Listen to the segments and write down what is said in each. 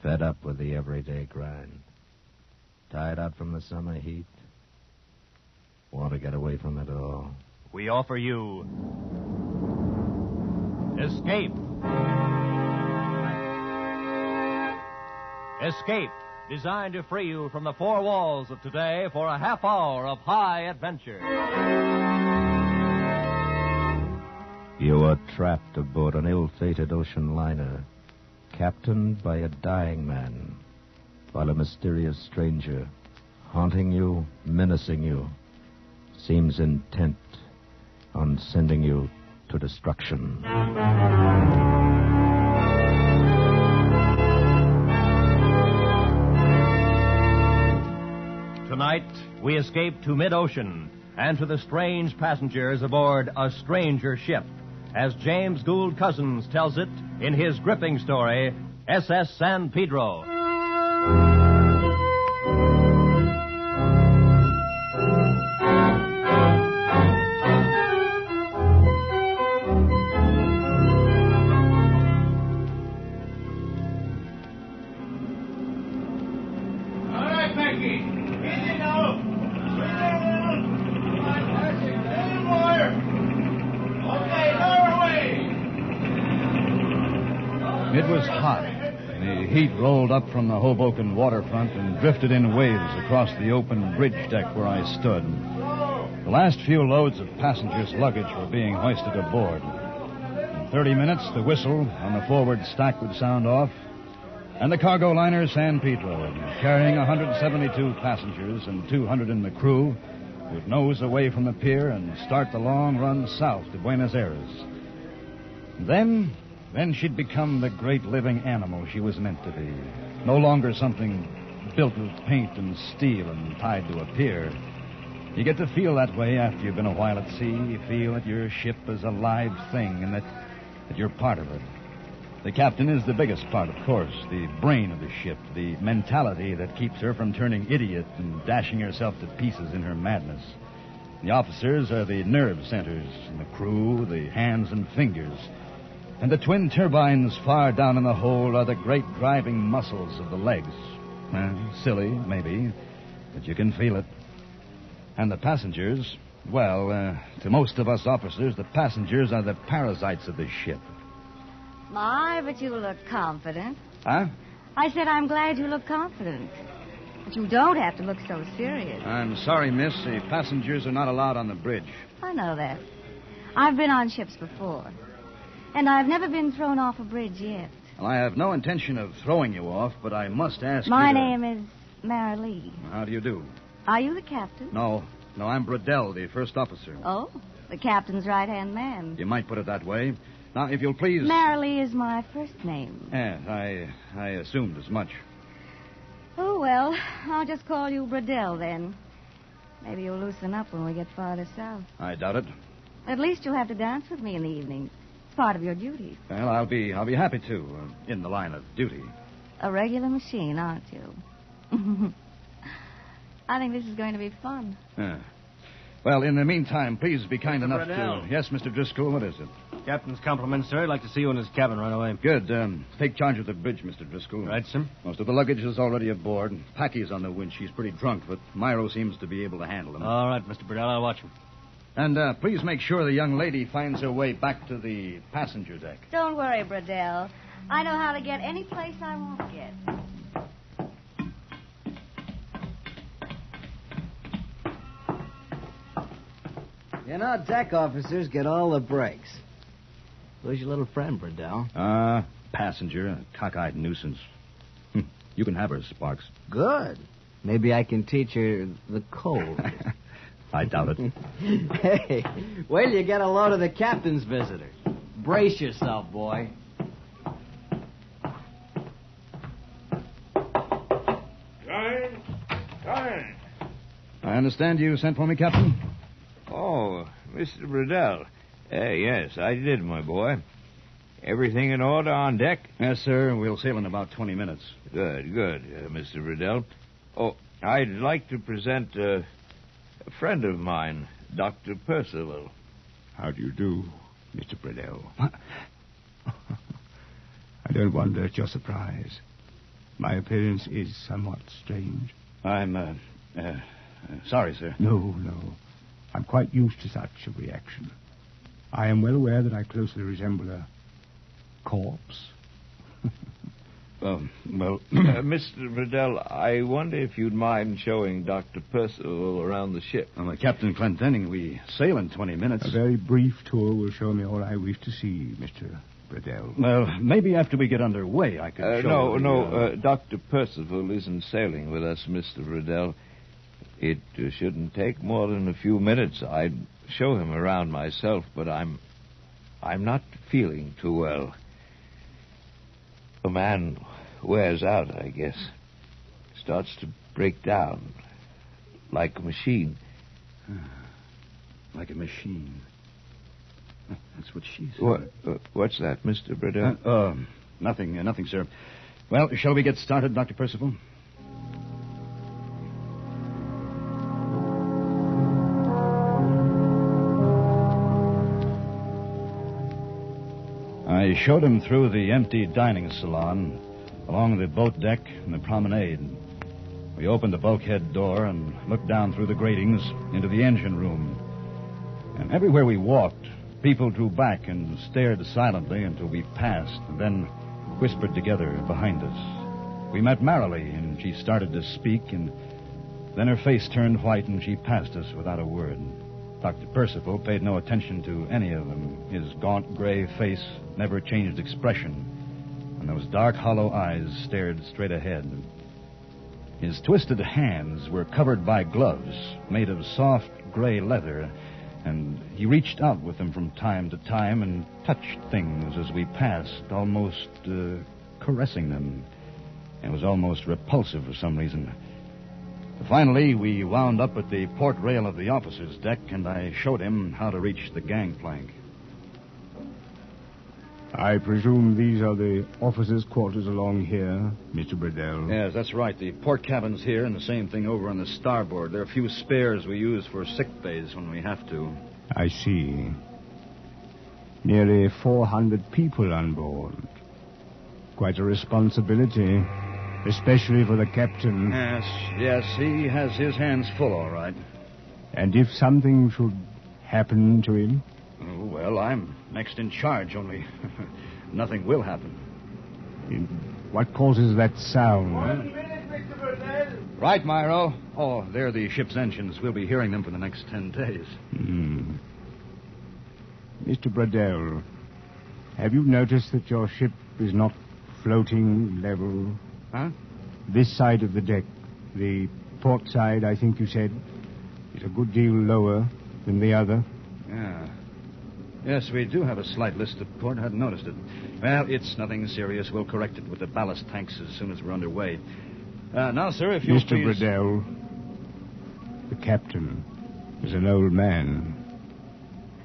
Fed up with the everyday grind. Tired out from the summer heat. Want to get away from it all. We offer you Escape. Escape, designed to free you from the four walls of today for a half hour of high adventure. You are trapped aboard an ill-fated ocean liner, captained by a dying man, while a mysterious stranger, haunting you, menacing you, seems intent on sending you to destruction. Tonight, we escape to mid-ocean and to the strange passengers aboard a stranger ship, as James Gould Cousins tells it in his gripping story, SS San Pedro. It was hot. The heat rolled up from the Hoboken waterfront and drifted in waves across the open bridge deck where I stood. The last few loads of passengers' luggage were being hoisted aboard. In 30 minutes, the whistle on the forward stack would sound off, and the cargo liner San Pedro, carrying 172 passengers and 200 in the crew, would nose away from the pier and start the long run south to Buenos Aires. Then she'd become the great living animal she was meant to be. No longer something built with paint and steel and tied to a pier. You get to feel that way after you've been a while at sea. You feel that your ship is a live thing and that you're part of it. The captain is the biggest part, of course, the brain of the ship, the mentality that keeps her from turning idiot and dashing herself to pieces in her madness. The officers are the nerve centers, and the crew, the hands and fingers. And the twin turbines far down in the hold are the great driving muscles of the legs. Silly, maybe, but you can feel it. And the passengers, well, to most of us officers, the passengers are the parasites of the ship. My, but you look confident. Huh? I said I'm glad you look confident. But you don't have to look so serious. I'm sorry, miss. The passengers are not allowed on the bridge. I know that. I've been on ships before. And I've never been thrown off a bridge yet. Well, I have no intention of throwing you off, but I must ask My you name is Mara Lee. How do you do? Are you the captain? No, I'm Bradell, the first officer. Oh, the captain's right-hand man. You might put it that way. Now, if you'll please... Mara Lee is my first name. Yes, I assumed as much. Oh, well, I'll just call you Bradell, then. Maybe you'll loosen up when we get farther south. I doubt it. At least you'll have to dance with me in the evening. It's part of your duty. Well, I'll be happy to, in the line of duty. A regular machine, aren't you? I think this is going to be fun. Well, in the meantime, please be kind enough Bradell. to... Yes, Mr. Driscoll, what is it? Captain's compliments, sir. I'd like to see you in his cabin right away. Good. Take charge of the bridge, Mr. Driscoll. Right, sir. Most of the luggage is already aboard. Packy's on the winch. She's pretty drunk, but Myro seems to be able to handle him. All right, Mr. Bradell. I'll watch him. And please make sure the young lady finds her way back to the passenger deck. Don't worry, Bradell. I know how to get any place I want to get. You know, deck officers get all the breaks. Who's your little friend, Bradell? Passenger, a cockeyed nuisance. You can have her, Sparks. Good. Maybe I can teach her the code. I doubt it. Hey, wait till you get a load of the captain's visitors. Brace yourself, boy. Come. I understand you sent for me, Captain? Oh, Mr. Bradell. Yes, I did, my boy. Everything in order on deck? Yes, sir. We'll sail in about 20 minutes. Good, Mr. Bradell. Oh, I'd like to present a friend of mine, Dr. Percival. How do you do, Mr. Pedro? I don't wonder at your surprise. My appearance is somewhat strange. I'm, sorry, sir. No. I'm quite used to such a reaction. I am well aware that I closely resemble a corpse. Mr. Riddell, I wonder if you'd mind showing Dr. Percival around the ship. Captain Clendenning, we sail in 20 minutes. A very brief tour will show me all I wish to see, Mr. Riddell. Well, maybe after we get underway, I can show you. No, Dr. Percival isn't sailing with us, Mr. Riddell. It shouldn't take more than a few minutes. I'd show him around myself, but I'm not feeling too well. A man wears out, I guess. Starts to break down. Like a machine. Like a machine. That's what she said. What's that, Mr. Pedro? Nothing, sir. Well, shall we get started, Dr. Percival? I showed him through the empty dining salon, along the boat deck and the promenade. We opened the bulkhead door and looked down through the gratings into the engine room. And everywhere we walked, people drew back and stared silently until we passed, and then whispered together behind us. We met Marilee, and she started to speak, and then her face turned white, and she passed us without a word. Dr. Percival paid no attention to any of them. His gaunt gray face never changed expression, and those dark, hollow eyes stared straight ahead. His twisted hands were covered by gloves made of soft gray leather, and he reached out with them from time to time and touched things as we passed, almost caressing them. It was almost repulsive for some reason. Finally, we wound up at the port rail of the officer's deck, and I showed him how to reach the gangplank. I presume these are the officers' quarters along here, Mr. Riddell. Yes, that's right. The port cabin's here, and the same thing over on the starboard. There are a few spares we use for sick bays when we have to. I see. Nearly 400 people on board. Quite a responsibility, especially for the captain. Yes, he has his hands full, all right. And if something should happen to him? Oh, well, I'm next in charge, only nothing will happen. What causes that sound? 1 minute, Mr. Burdell. Right, Myro. Oh, they're the ship's engines. We'll be hearing them for the next 10 days. Mr. Burdell, have you noticed that your ship is not floating level? Huh? This side of the deck, the port side, I think you said, is a good deal lower than the other. Yeah. Yes, we do have a slight list of port. I hadn't noticed it. Well, it's nothing serious. We'll correct it with the ballast tanks as soon as we're underway. Now, sir, if you'll Mr. Riddell, the captain is an old man.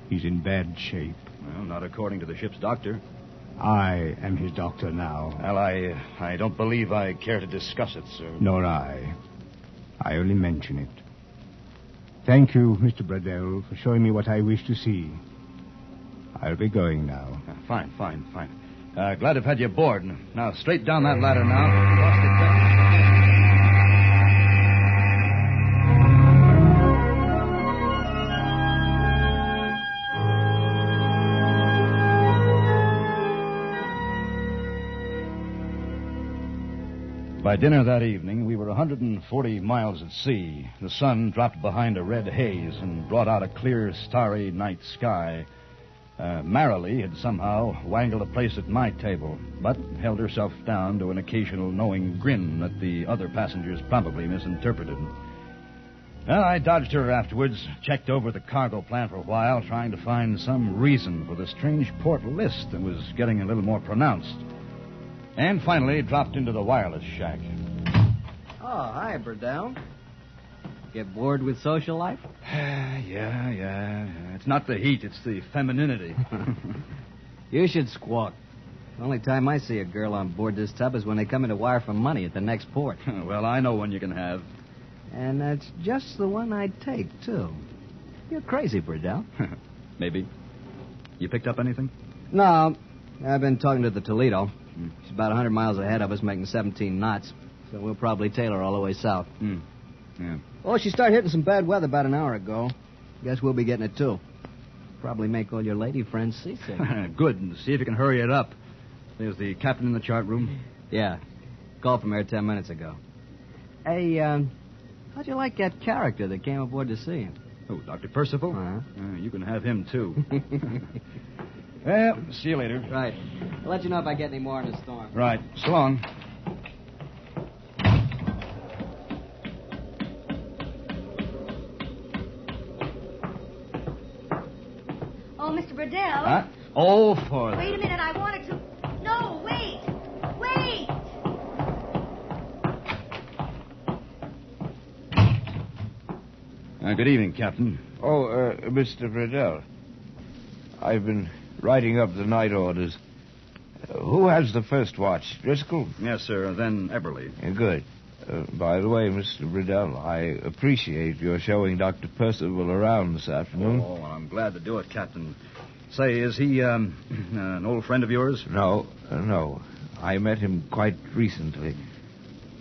He's in bad shape. Well, not according to the ship's doctor. I am his doctor now. Well, I don't believe I care to discuss it, sir. Nor I. I only mention it. Thank you, Mr. Bradell, for showing me what I wish to see. I'll be going now. Fine. Glad to have had you aboard. Now, straight down that ladder now. Across the deck. By dinner that evening, we were 140 miles at sea. The sun dropped behind a red haze and brought out a clear, starry night sky. Marilee had somehow wangled a place at my table, but held herself down to an occasional knowing grin that the other passengers probably misinterpreted. Well, I dodged her afterwards, checked over the cargo plan for a while, trying to find some reason for the strange port list that was getting a little more pronounced. And finally dropped into the wireless shack. Oh, hi, Burdell. Get bored with social life? Yeah. It's not the heat, it's the femininity. You should squawk. The only time I see a girl on board this tub is when they come in to wire for money at the next port. Well, I know one you can have. And that's just the one I'd take, too. You're crazy, Burdell. Maybe. You picked up anything? No, I've been talking to the Toledo. She's about 100 miles ahead of us, making 17 knots. So we'll probably tail her all the way south. Yeah. Oh, she started hitting some bad weather about an hour ago. Guess we'll be getting it, too. Probably make all your lady friends seasick. Good. And see if you can hurry it up. There's the captain in the chart room. Yeah. Called from there 10 minutes ago. Hey, how'd you like that character that came aboard to see him? Oh, Dr. Percival? Uh-huh. You can have him, too. Well, see you later. Right. I'll let you know if I get any more in the storm. Right. So long. Oh, Mr. Burdell. Huh? Oh, for... Wait a minute, I wanted to... No, wait! Wait! Good evening, Captain. Oh, Mr. Riddell. I've been writing up the night orders. Who has the first watch? Driscoll? Yes, sir. Then Everly. Good. By the way, Mr. Riddell, I appreciate your showing Dr. Percival around this afternoon. Oh, I'm glad to do it, Captain. Say, is he an old friend of yours? No. I met him quite recently.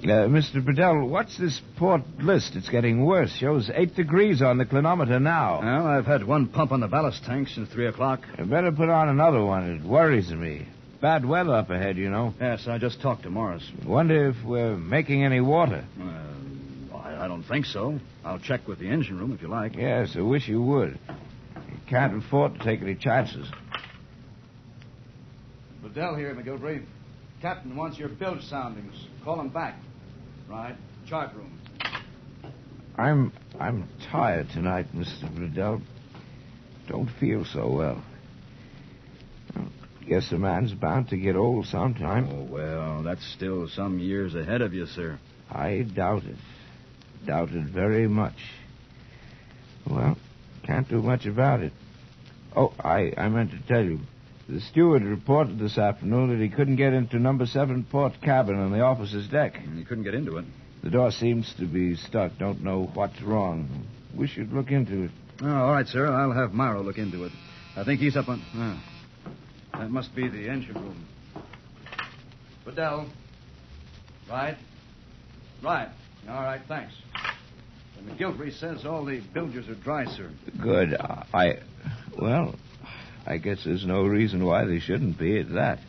Mr. Riddell, what's this port list? It's getting worse. Shows 8 degrees on the clinometer now. Well, I've had one pump on the ballast tank since 3 o'clock. You better put on another one. It worries me. Bad weather up ahead, you know. Yes, I just talked to Morris. Wonder if we're making any water. I don't think so. I'll check with the engine room if you like. Yes, I wish you would. You can't afford to take any chances. Liddell here, McGilvery. Captain wants your bilge soundings. Call him back. Right. Chart room. I'm tired tonight, Mr. Riddell. Don't feel so well. Guess a man's bound to get old sometime. Oh, well, that's still some years ahead of you, sir. I doubt it. Doubt it very much. Well, can't do much about it. Oh, I meant to tell you. The steward reported this afternoon that he couldn't get into number 7 port cabin on the officer's deck. He couldn't get into it. The door seems to be stuck. Don't know what's wrong. We should look into it. Oh, all right, sir. I'll have Morrow look into it. I think he's up on... that must be the engine room. Liddell. Right. Right. All right, thanks. McGilvery says all the bilges are dry, sir. Good. Well, I guess there's no reason why they shouldn't be at that.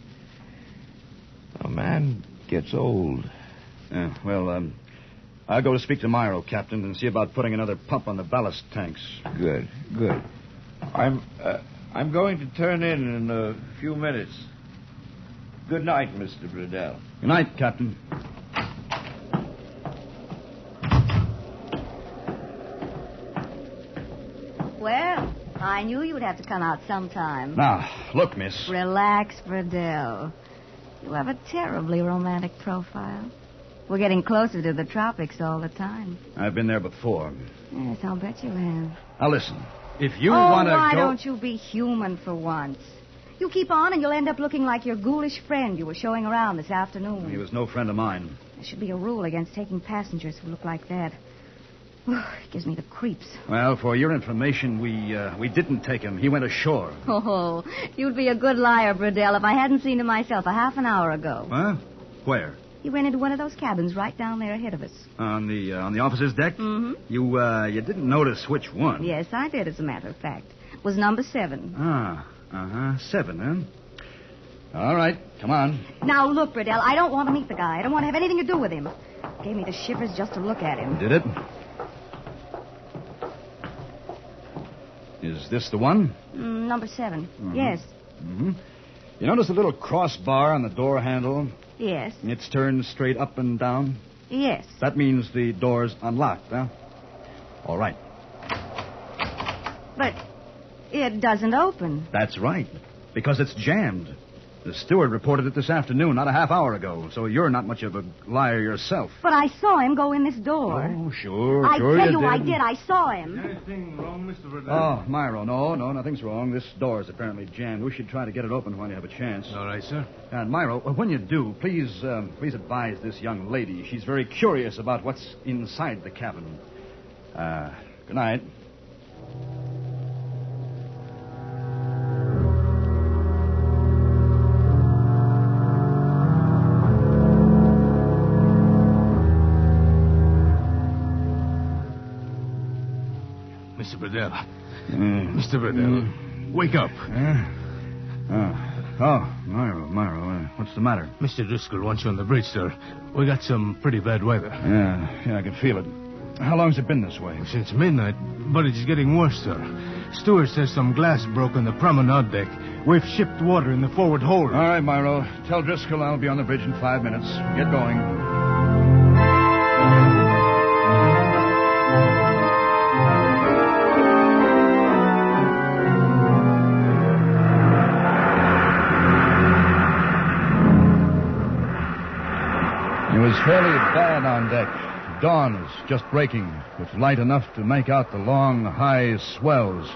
A man gets old. Well, I'll go to speak to Morrow, Captain, and see about putting another pump on the ballast tanks. Good. I'm going to turn in a few minutes. Good night, Mr. Riddell. Good night, Captain. Well, I knew you would have to come out sometime. Now, look, miss. Relax, Burdell. You have a terribly romantic profile. We're getting closer to the tropics all the time. I've been there before. Yes, I'll bet you have. Now, listen. If you want to why go... don't you be human for once? You keep on and you'll end up looking like your ghoulish friend you were showing around this afternoon. He was no friend of mine. There should be a rule against taking passengers who look like that. It gives me the creeps. Well, for your information, we didn't take him. He went ashore. Oh, you'd be a good liar, Burdell, if I hadn't seen him myself a half an hour ago. Huh? Where? He went into one of those cabins right down there ahead of us. On the officer's deck? Mm-hmm. You didn't notice which one? Yes, I did, as a matter of fact. It was number 7. 7, huh? All right, come on. Now, look, Burdell, I don't want to meet the guy. I don't want to have anything to do with him. It gave me the shivers just to look at him. Did it? Is this the one? Number 7. Mm-hmm. Yes. Mm-hmm. You notice the little crossbar on the door handle? Yes. It's turned straight up and down? Yes. That means the door's unlocked, huh? All right. But it doesn't open. That's right, because it's jammed. The steward reported it this afternoon, not a half hour ago, so you're not much of a liar yourself. But I saw him go in this door. Oh, sure I tell you, did. I did. I saw him. Anything wrong, Mr. Riddell? Oh, Myro, no, nothing's wrong. This door is apparently jammed. We should try to get it open while you have a chance. All right, sir. And Myro, when you do, please advise this young lady. She's very curious about what's inside the cabin. Good night. Mr. Burdell. Mr. Burdell, wake up. Myro, what's the matter? Mr. Driscoll wants you on the bridge, sir. We got some pretty bad weather. Yeah, I can feel it. How long's it been this way? Since midnight, but it's getting worse, sir. Stewart says some glass broke on the promenade deck. We've shipped water in the forward hold. All right, Myro. Tell Driscoll I'll be on the bridge in 5 minutes. Get going. It was fairly bad on deck. Dawn was just breaking, with light enough to make out the long, high swells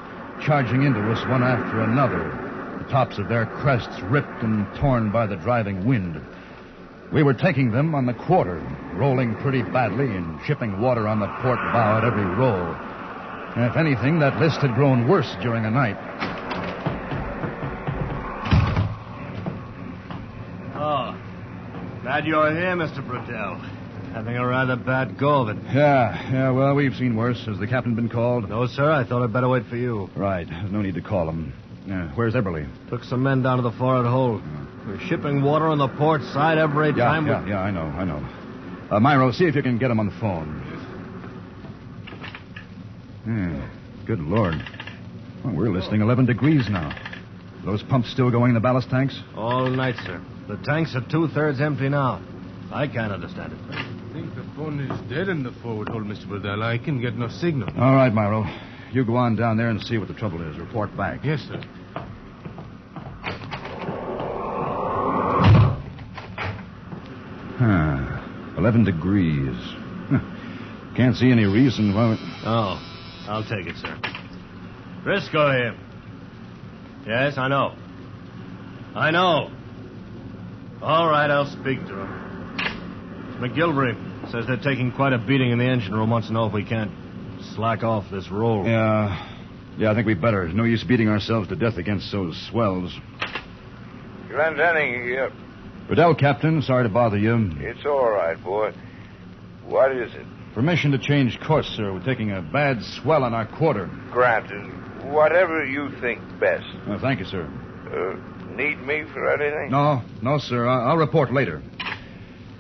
charging into us one after another, the tops of their crests ripped and torn by the driving wind. We were taking them on the quarter, rolling pretty badly and shipping water on the port bow at every roll. And if anything, that list had grown worse during the night. Oh, glad you're here, Mr. Burdell. Having a rather bad go of it. Yeah, well, we've seen worse. Has the captain been called? No, sir. I thought I'd better wait for you. Right. There's no need to call him. Where's Eberly? Took some men down to the forward hold. We're shipping water on the port side every time. Yeah, I know. Myro, see if you can get him on the phone. Good Lord. Well, we're listing 11 degrees now. Are those pumps still going in the ballast tanks? All night, sir. The tanks are 2/3 empty now. I can't understand it. I think the phone is dead in the forward hold, Mr. Burdell. I can get no signal. All right, Myro. You go on down there and see what the trouble is. Report back. Yes, sir. Huh. 11 degrees. Can't see any reason why... Oh, I'll take it, sir. Briscoe here. Yes, I know. All right, I'll speak to him. McGilvery says they're taking quite a beating in the engine room. Wants to know if we can't slack off this roll. Yeah, I think we better. No use beating ourselves to death against those swells. Glendenning here. Burdell, Captain. Sorry to bother you. It's all right, boy. What is it? Permission to change course, sir. We're taking a bad swell on our quarter. Granted. Whatever you think best. Thank you, sir. Need me for anything? No, sir. I'll report later.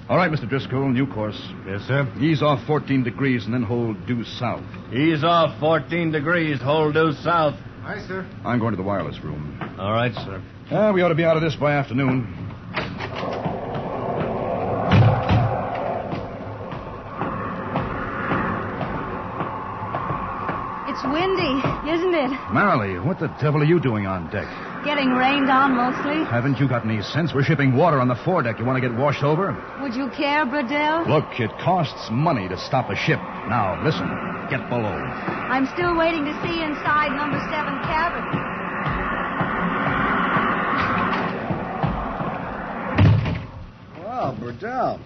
All right, Mr. Driscoll, new course. Yes, sir. Ease off 14 degrees and then hold due south. Ease off 14 degrees, hold due south. Aye, sir. I'm going to the wireless room. All right, sir. We ought to be out of this by afternoon. It's windy, isn't it? Marilee, what the devil are you doing on deck? Getting rained on mostly. Haven't you got any sense? We're shipping water on the foredeck. You want to get washed over? Would you care, Burdell? Look, it costs money to stop a ship. Now, listen. Get below. I'm still waiting to see inside number 7 cabin. Well, Burdell.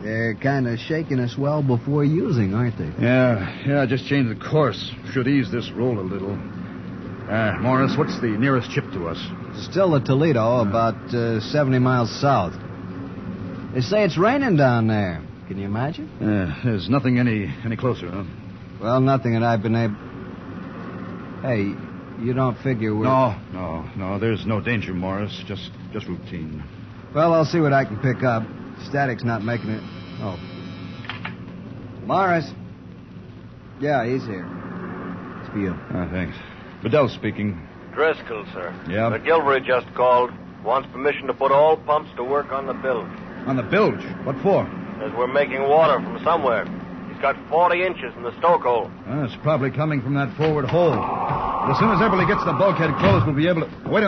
They're kind of shaking us well before using, aren't they? Yeah, just change the course. Should ease this roll a little. Morris, what's the nearest ship to us? Still the Toledo, about 70 miles south. They say it's raining down there. Can you imagine? There's nothing any closer, huh? Well, nothing that I've been able... Hey, you don't figure we're... No. There's no danger, Morris. Just routine. Well, I'll see what I can pick up. Static's not making it... Oh. Morris. Yeah, he's here. It's for you. Thanks. Burdell speaking. Driscoll, sir. Yeah? McGilvery just called. Wants permission to put all pumps to work on the bilge. On the bilge? What for? Says we're making water from somewhere. He's got 40 inches in the stoke hole. It's probably coming from that forward hole. But as soon as Eberly gets the bulkhead closed, we'll be able to... Wait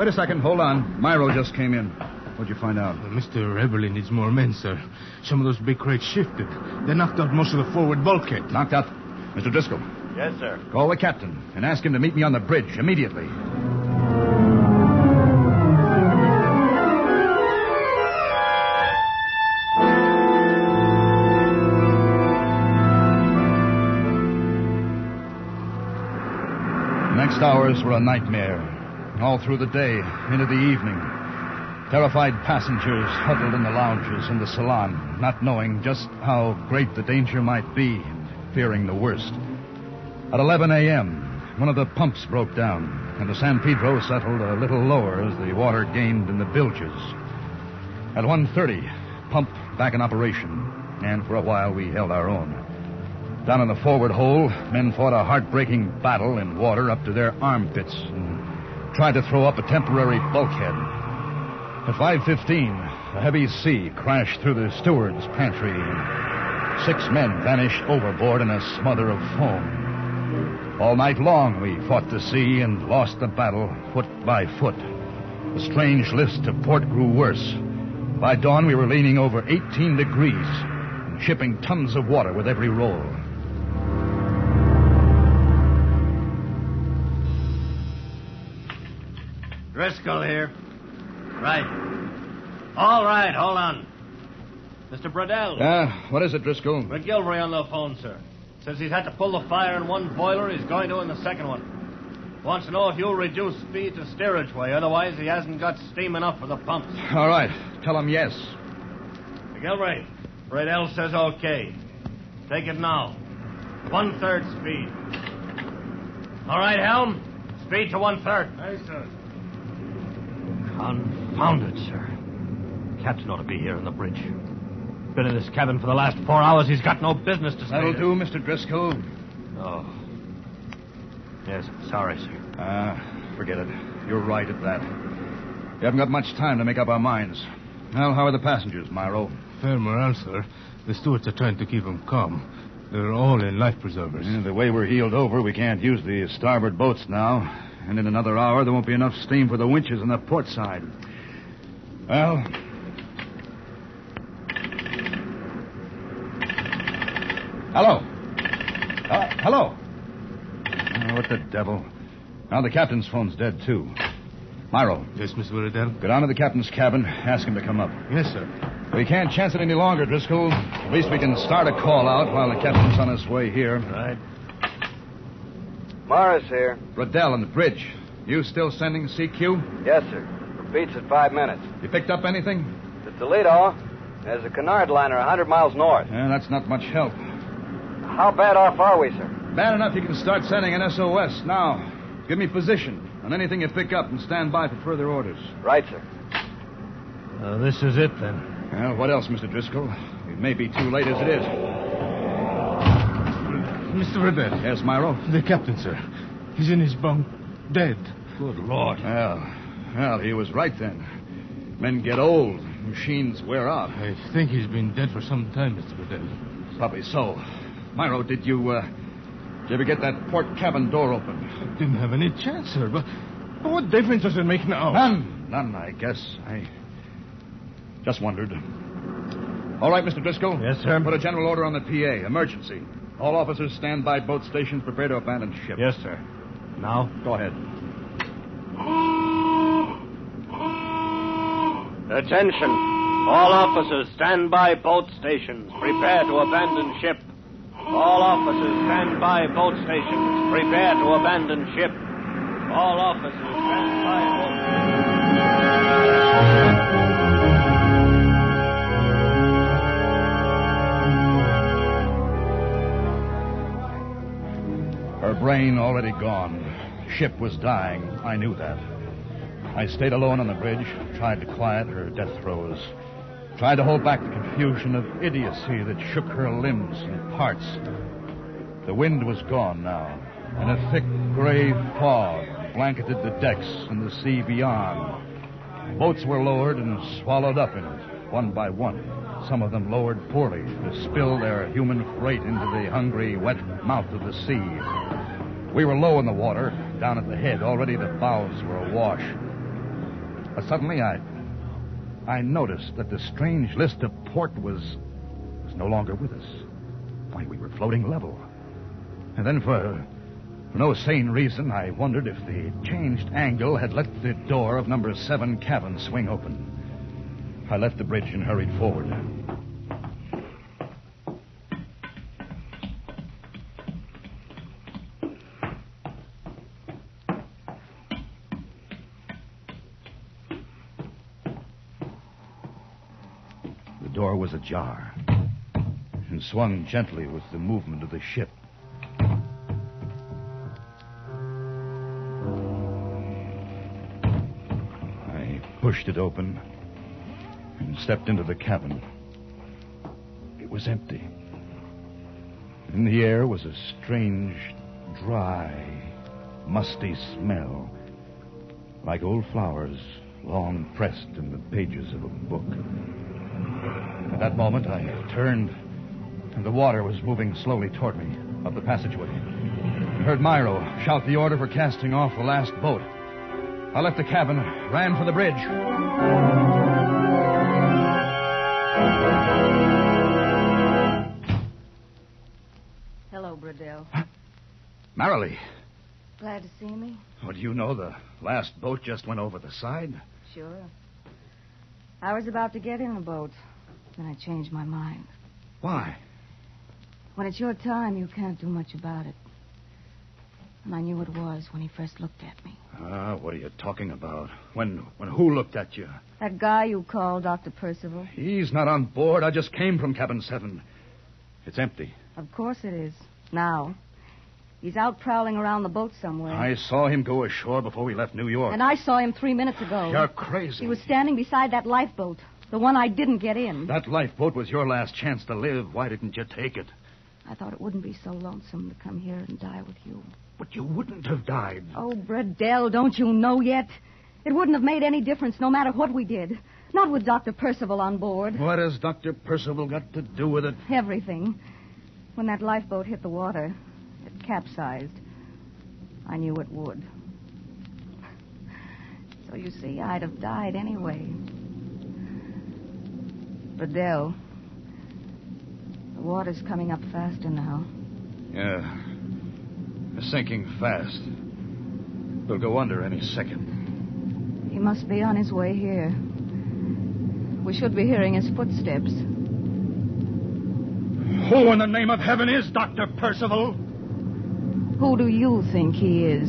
a second. Hold on. Myro just came in. What'd you find out? Mr. Eberly needs more men, sir. Some of those big crates shifted. They knocked out most of the forward bulkhead. Knocked out? Mr. Driscoll. Yes, sir. Call the captain and ask him to meet me on the bridge immediately. The next hours were a nightmare. All through the day, into the evening. Terrified passengers huddled in the lounges in the salon, not knowing just how great the danger might be and fearing the worst. At 11 a.m., one of the pumps broke down, and the San Pedro settled a little lower as the water gained in the bilges. At 1:30, pump back in operation, and for a while we held our own. Down in the forward hold, men fought a heartbreaking battle in water up to their armpits and tried to throw up a temporary bulkhead. At 5:15, a heavy sea crashed through the steward's pantry, and 6 men vanished overboard in a smother of foam. All night long, we fought the sea and lost the battle foot by foot. The strange list to port grew worse. By dawn, we were leaning over 18 degrees and shipping tons of water with every roll. Driscoll here. Right. All right, hold on. Mr. Bradell. What is it, Driscoll? McGilvery on the phone, sir. Says he's had to pull the fire in one boiler. He's going to in the second one. Wants to know if you'll reduce speed to steerage way. Otherwise, he hasn't got steam enough for the pumps. All right. Tell him yes. McGilvery, Bradell says okay. Take it now. 1/3 speed. All right, Helm. Speed to 1/3. Aye, sir. Confound it, sir. Captain ought to be here in the bridge. Been in this cabin for the last 4 hours. He's got no business to stay That'll there. do, Mr. Driscoll. Oh. Yes, sorry, sir. Forget it. You're right at that. We haven't got much time to make up our minds. Well, how are the passengers, Myro? Fair morale, sir. The stewards are trying to keep them calm. They're all in life preservers. The way we're heeled over, we can't use the starboard boats now. And in another hour, there won't be enough steam for the winches on the port side. Well... Hello. Hello. Oh, what the devil? Now the captain's phone's dead, too. Myro. Yes, Mr. Riddell? Go down to the captain's cabin. Ask him to come up. Yes, sir. We can't chance it any longer, Driscoll. At least we can start a call out while the captain's on his way here. Right. Morris here. Riddell on the bridge. You still sending CQ? Yes, sir. Repeats at 5 minutes. You picked up anything? To Toledo. There's a Conrad liner 100 miles north. Yeah, that's not much help. How bad off are we, sir? Bad enough you can start sending an SOS now. Give me position on anything you pick up and stand by for further orders. Right, sir. This is it, then. Well, what else, Mr. Driscoll? It may be too late as it is. Mr. Riddell. Yes, Myro? The captain, sir. He's in his bunk, dead. Good Lord. Well, he was right then. Men get old. Machines wear out. I think he's been dead for some time, Mr. Riddell. Probably so. Myro, did you ever get that port cabin door open? I didn't have any chance, sir. But what difference does it make now? None, I guess. I just wondered. All right, Mr. Driscoll. Yes, sir. Put a general order on the PA. Emergency. All officers stand by boat stations, prepare to abandon ship. Yes, sir. Now? Go ahead. Attention. All officers stand by boat stations. Prepare to abandon ship. All officers stand by boat stations. Prepare to abandon ship. All officers stand by boat stations. Her brain already gone. Ship was dying. I knew that. I stayed alone on the bridge, tried to quiet her death throes. Tried to hold back the confusion of idiocy that shook her limbs and parts. The wind was gone now, and a thick gray fog blanketed the decks and the sea beyond. Boats were lowered and swallowed up in it, one by one. Some of them lowered poorly to spill their human freight into the hungry, wet mouth of the sea. We were low in the water, down at the head. Already the bows were awash. But suddenly I noticed that the strange list of port was no longer with us. Why, we were floating level. And then for no sane reason, I wondered if the changed angle had let the door of number 7 cabin swing open. I left the bridge and hurried forward. The door was ajar and swung gently with the movement of the ship. pushed it open and stepped into the cabin. It was empty. In the air was a strange, dry, musty smell, like old flowers long pressed in the pages of a book. At that moment, I turned, and the water was moving slowly toward me up the passageway. I heard Myro shout the order for casting off the last boat. I left the cabin, ran for the bridge. Hello, Bradell. Marilee. Glad to see me? Oh, do you know the last boat just went over the side? Sure. I was about to get in the boat. Then I changed my mind. Why? When it's your time, you can't do much about it. And I knew it was when he first looked at me. What are you talking about? When who looked at you? That guy you call Dr. Percival? He's not on board. I just came from cabin 7. It's empty. Of course it is. Now. He's out prowling around the boat somewhere. I saw him go ashore before we left New York. And I saw him 3 minutes ago. You're crazy. He was standing beside that lifeboat. The one I didn't get in. That lifeboat was your last chance to live. Why didn't you take it? I thought it wouldn't be so lonesome to come here and die with you. But you wouldn't have died. Oh, Bradell, don't you know yet? It wouldn't have made any difference no matter what we did. Not with Dr. Percival on board. What has Dr. Percival got to do with it? Everything. When that lifeboat hit the water, it capsized. I knew it would. So you see, I'd have died anyway. Bradell, the water's coming up faster now. Yeah. It's sinking fast. We'll go under any second. He must be on his way here. We should be hearing his footsteps. Who in the name of heaven is Dr. Percival? Who do you think he is?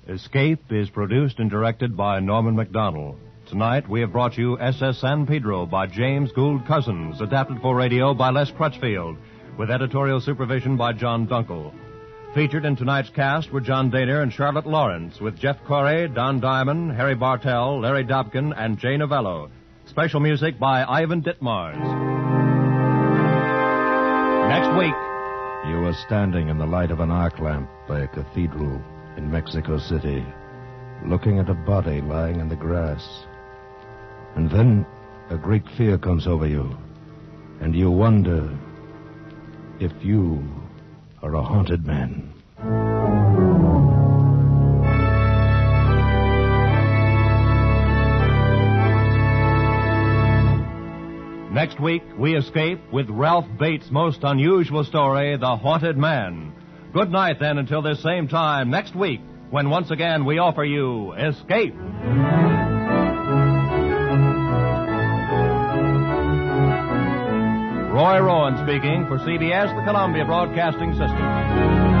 Escape is produced and directed by Norman MacDonald. Tonight, we have brought you SS San Pedro by James Gould Cousins, adapted for radio by Les Crutchfield, with editorial supervision by John Dunkel. Featured in tonight's cast were John Daner and Charlotte Lawrence, with Jeff Corey, Don Diamond, Harry Bartell, Larry Dobkin, and Jay Novello. Special music by Ivan Ditmars. Next week... You were standing in the light of an arc lamp by a cathedral in Mexico City, looking at a body lying in the grass. And then a great fear comes over you, and you wonder if you are a haunted man. Next week, we escape with Ralph Bates' most unusual story, The Haunted Man. Good night, then, until this same time next week, when once again we offer you Escape. Roy Rowan speaking for CBS, the Columbia Broadcasting System.